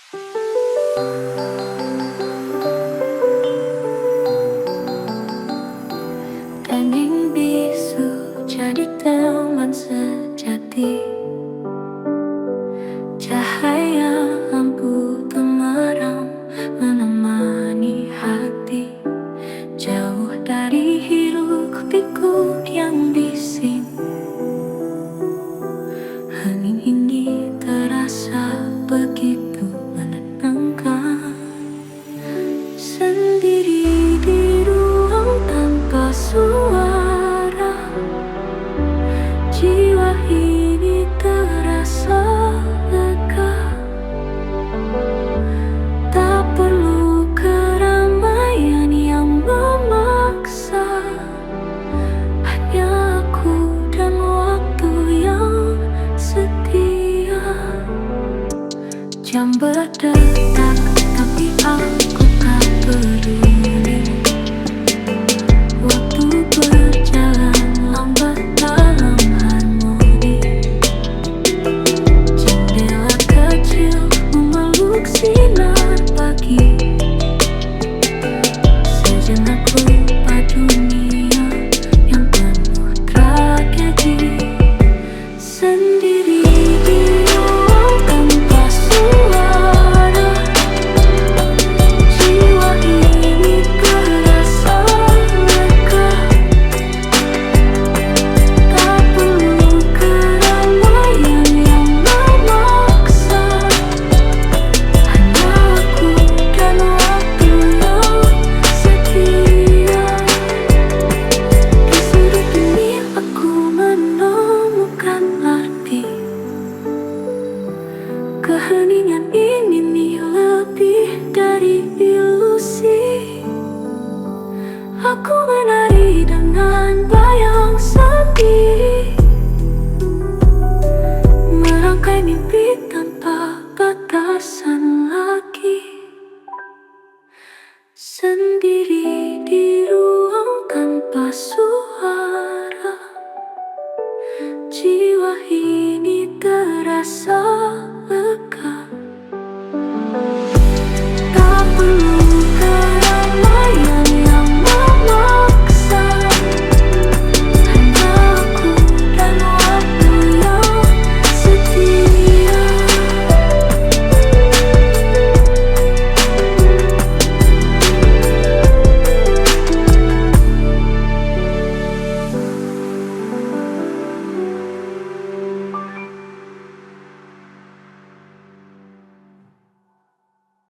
Daging bisu jadi teman sejati, cahaya lampu gemerang menemani hati. Jauh dari hiruk-pikuk yang bising, hening ini terasa begitu menenangkan. Sendiri di ruang tanpa suara, jiwa ini terasa lega. Tak perlu keramaian yang memaksa, hanya aku dan waktu yang setia. Jam berdetak tapi aku tak peduli. Waktu berjalan lambat dalam harmoni. Jendela kecil memeluk sinar pagi. Sejenak lupa dunia yang penuh tragedi. Sendiri di ruang tanpa suara, jiwa ini terasa lega. Tak perlu keramaian yang memaksa, hanya aku dan waktu yang setia. Di sudut ini aku menemukan arti. Keheningan ini lebih dari ilusi. Aku menari dengan bayang sepi, merangkai mimpi tanpa batasan lagi. Sendiri di ruang tanpa suara, jiwa ini terasa lega.